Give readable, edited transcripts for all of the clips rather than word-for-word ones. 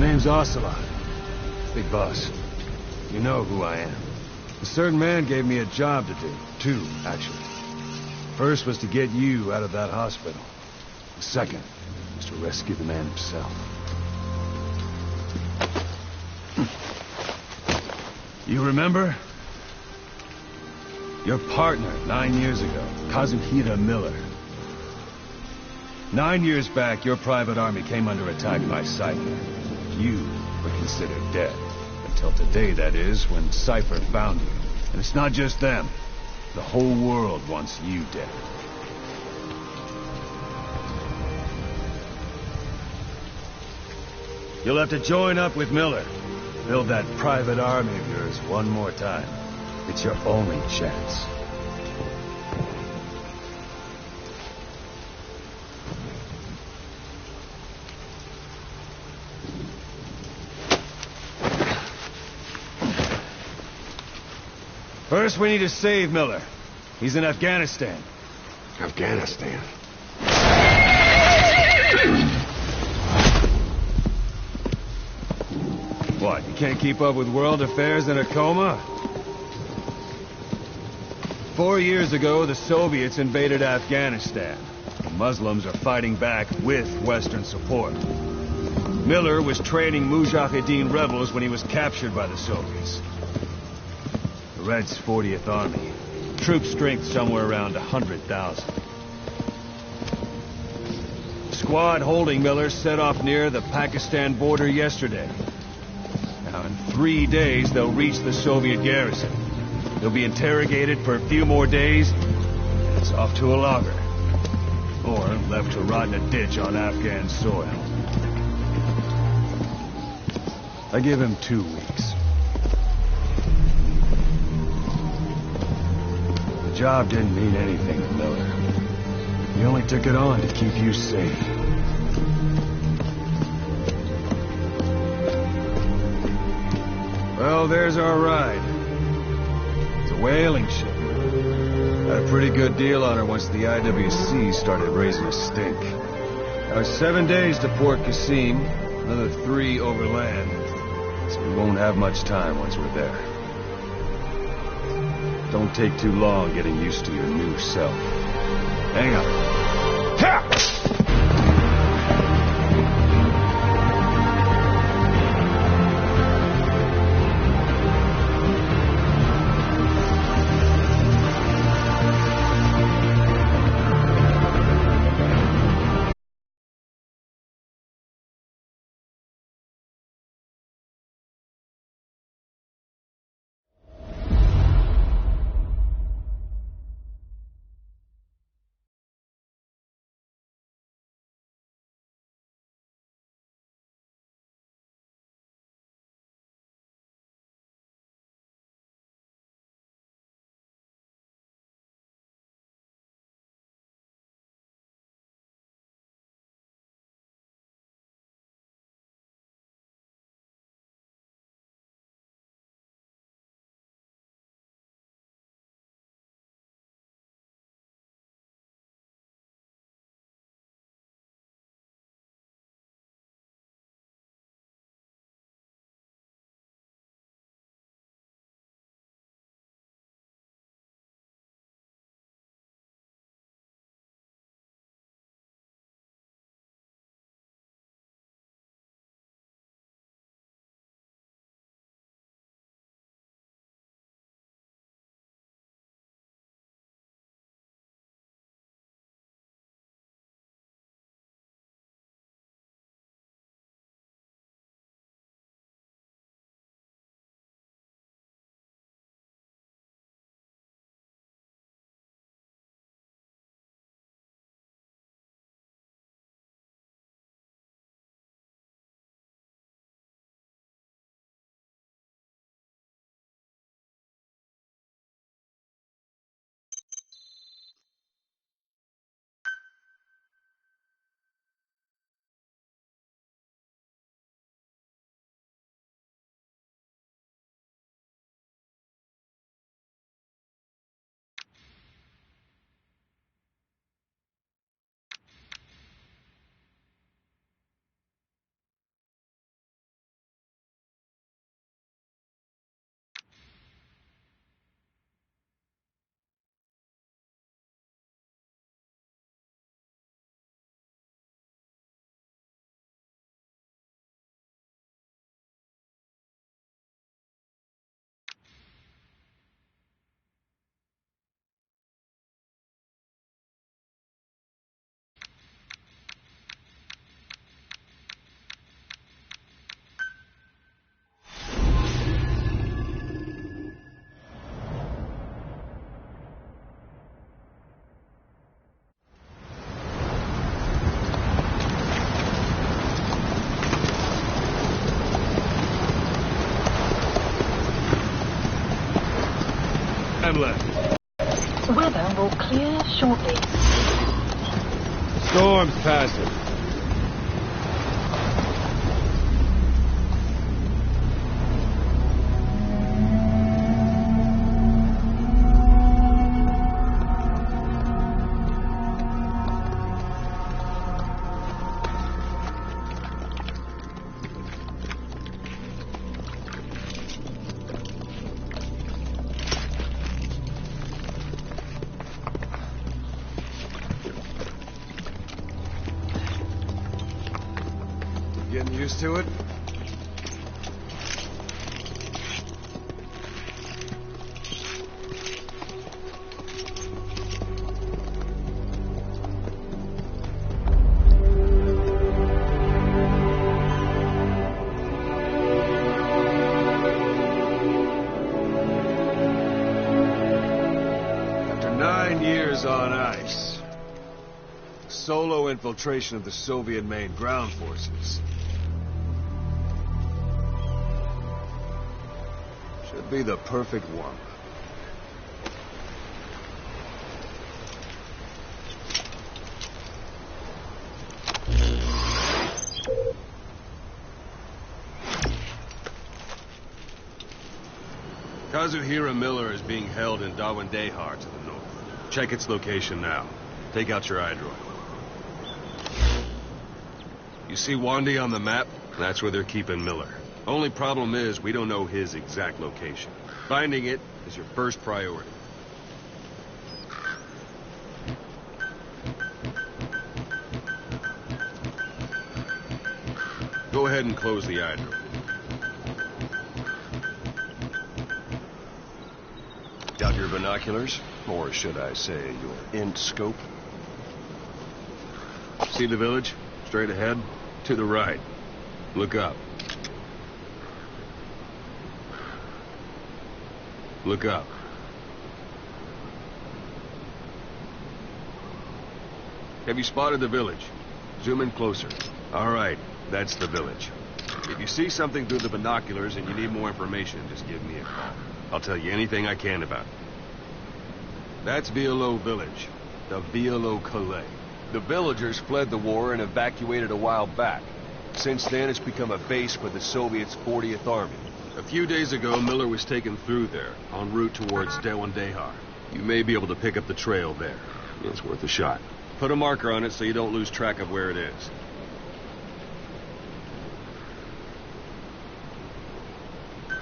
My name's Ocelot. Big boss. You know who I am. A certain man gave me a job to do. Two, actually. First was to get you out of that hospital. The second was to rescue the man himself. You remember? Your partner 9 years ago, Kazuhira Miller. 9 years back, your private army came under attack by Cypher. You were considered dead. Until today, that is, when Cypher found you. And it's not just them. The whole world wants you dead. You'll have to join up with Miller. Build that private army of yours one more time. It's your only chance. First, we need to save Miller. He's in Afghanistan. Afghanistan? What, you can't keep up with world affairs in a coma? 4 years ago, the Soviets invaded Afghanistan. The Muslims are fighting back with Western support. Miller was training Mujahideen rebels when he was captured by the Soviets. The Red's 40th Army. Troop strength somewhere around 100,000. The squad holding Miller set off near the Pakistan border yesterday. Now, in 3 days, they'll reach the Soviet garrison. They'll be interrogated for a few more days, and it's off to a lager. Or left to rot in a ditch on Afghan soil. I give him 2 weeks. The job didn't mean anything to Miller. He only took it on to keep you safe. Well, there's our ride. It's a whaling ship. Had a pretty good deal on her once the IWC started raising a stink. Now 7 days to Port Qasim, another 3 overland. So we won't have much time once we're there. Don't take too long getting used to your new self. Hang on. Ha! And left. Weather will clear shortly. Storm's passing. Getting used to it? After 9 years on ice, solo infiltration of the Soviet main ground forces. Should be the perfect warm-up. Kazuhira Miller is being held in Dawandehar to the north. Check its location now. Take out your iDroid. You see Wandy on the map? That's where they're keeping Miller. Only problem is, we don't know his exact location. Finding it is your first priority. Go ahead and close the iDroid. Got your binoculars? Or should I say, your int scope? See the village? Straight ahead? To the right. Look up. Look up. Have you spotted the village? Zoom in closer. All right, that's the village. If you see something through the binoculars and you need more information, just give me a call. I'll tell you anything I can about it. That's Violo Village, the Violo Calais. The villagers fled the war and evacuated a while back. Since then, it's become a base for the Soviets' 40th Army. A few days ago, Miller was taken through there, en route towards Dawandehar. You may be able to pick up the trail there. It's worth a shot. Put a marker on it so you don't lose track of where it is.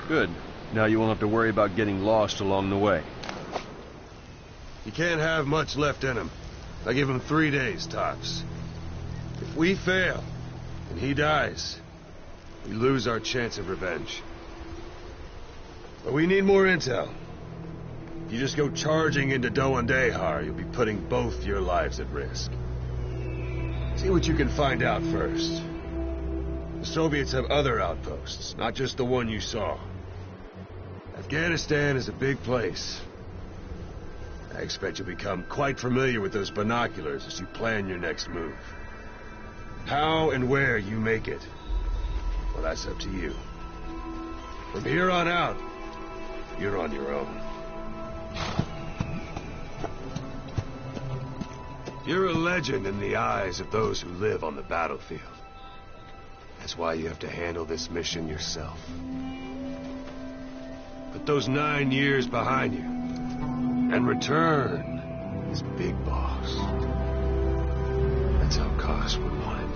Good. Now you won't have to worry about getting lost along the way. You can't have much left in him. I give him 3 days, tops. If we fail, and he dies, we lose our chance of revenge. But we need more intel. If you just go charging into Dawandehar, you'll be putting both your lives at risk. See what you can find out first. The Soviets have other outposts, not just the one you saw. Afghanistan is a big place. I expect you'll become quite familiar with those binoculars as you plan your next move. How and where you make it, well, that's up to you. From here on out, you're on your own. You're a legend in the eyes of those who live on the battlefield. That's why you have to handle this mission yourself. Put those 9 years behind you, and return as Big Boss. That's how Koss would want it.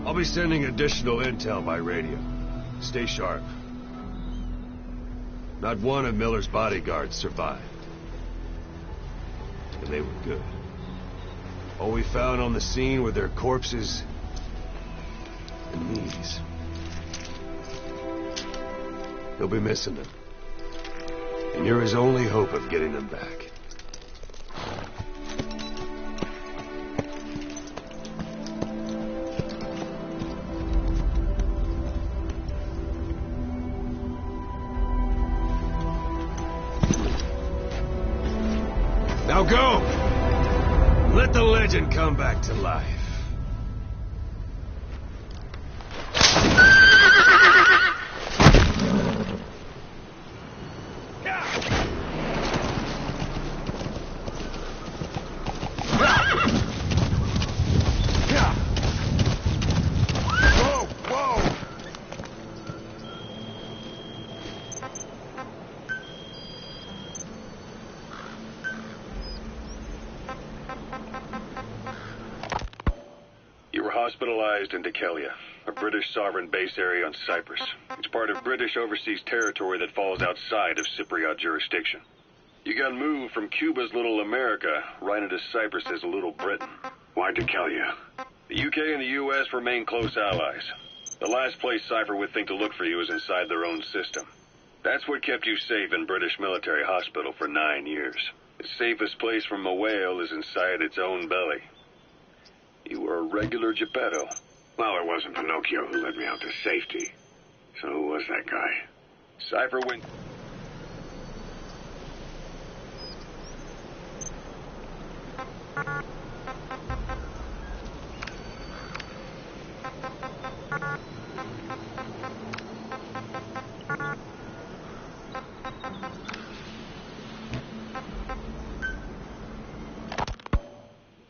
I'll be sending additional intel by radio. Stay sharp. Not one of Miller's bodyguards survived. And they were good. All we found on the scene were their corpses and knees. You'll be missing them. And you're his only hope of getting them back. Now go! Let the legend come back to life. hospitalized in Dekelia, a British sovereign base area on Cyprus. It's part of British overseas territory that falls outside of Cypriot jurisdiction. You got moved from Cuba's Little America right into Cyprus's Little Britain. Why Dekelia? The UK and the US remain close allies. The last place Cypher would think to look for you is inside their own system. That's what kept you safe in British military hospital for 9 years. The safest place from a whale is inside its own belly. You were a regular Geppetto. Well, it wasn't Pinocchio who led me out to safety. So who was that guy? Cypher went...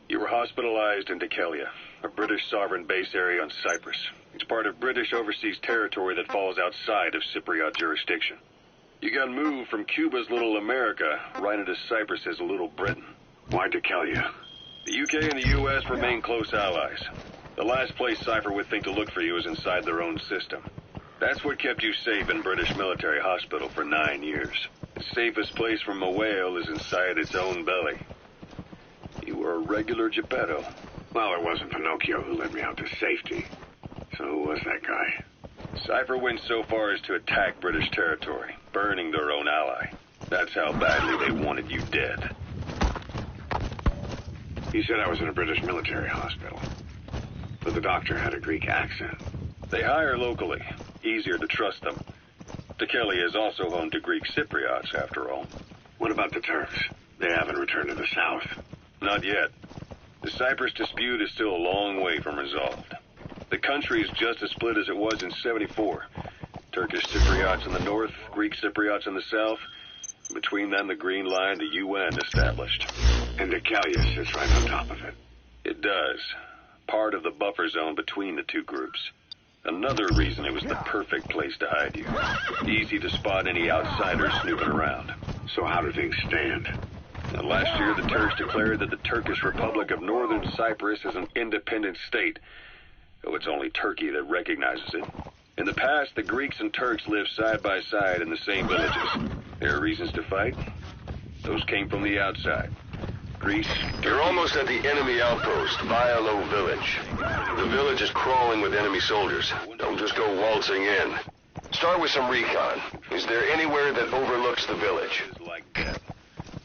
You were hospitalized in Dekelia, a British sovereign base area on Cyprus. It's part of British overseas territory that falls outside of Cypriot jurisdiction. You got moved from Cuba's Little America right into Cyprus's Little Britain. Why Dekelia? The UK and the US remain close allies. The last place Cypher would think to look for you is inside their own system. That's what kept you safe in British military hospital for 9 years. The safest place from a whale is inside its own belly. You were a regular Geppetto. Well, it wasn't Pinocchio who led me out to safety. So who was that guy? Cypher went so far as to attack British territory, burning their own ally. That's how badly they wanted you dead. He said I was in a British military hospital. But the doctor had a Greek accent. They hire locally. Easier to trust them. Dekelia is also home to Greek Cypriots, after all. What about the Turks? They haven't returned to the south. Not yet. The Cyprus dispute is still a long way from resolved. The country is just as split as it was in '74. Turkish Cypriots in the north, Greek Cypriots in the south. Between them, the Green Line, the UN established. And Dekelia sits right on top of it. It does. Part of the buffer zone between the two groups. Another reason it was the perfect place to hide you. Easy to spot any outsiders snooping around. So how do things stand? Now, last year, the Turks declared that the Turkish Republic of Northern Cyprus is an independent state, though it's only Turkey that recognizes it. In the past, the Greeks and Turks lived side by side in the same villages. There are reasons to fight. Those came from the outside. Greece... You're almost at the enemy outpost, Vialo Village. The village is crawling with enemy soldiers. Don't just go waltzing in. Start with some recon. Is there anywhere that overlooks the village? Like that.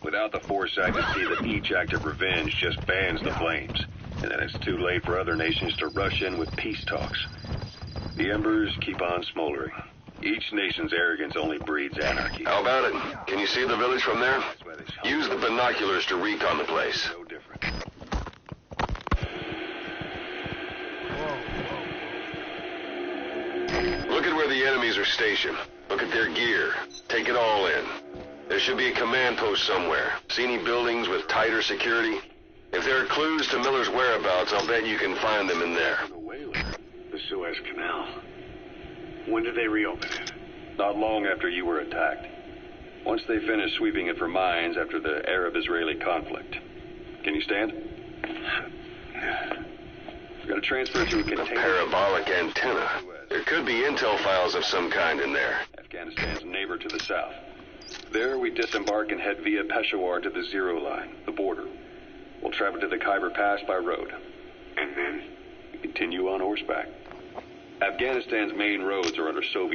Without the foresight to see that each act of revenge just fans the flames. And then it's too late for other nations to rush in with peace talks. The embers keep on smoldering. Each nation's arrogance only breeds anarchy. How about it? Can you see the village from there? Use the binoculars to recon the place. No different. Look at where the enemies are stationed. Look at their gear. Take it all in. There should be a command post somewhere. See any buildings with tighter security? If there are clues to Miller's whereabouts, I'll bet you can find them in there. The Suez Canal. When did they reopen it? Not long after you were attacked. Once they finished sweeping it for mines after the Arab-Israeli conflict. Can you stand? We're going to transfer it to a A container. parabolic antenna. There could be intel files of some kind in there. Afghanistan's neighbor to the south. There we disembark and head via Peshawar to the Zero Line, the border. We'll travel to the Khyber Pass by road. And then? We continue on horseback. Afghanistan's main roads are under Soviet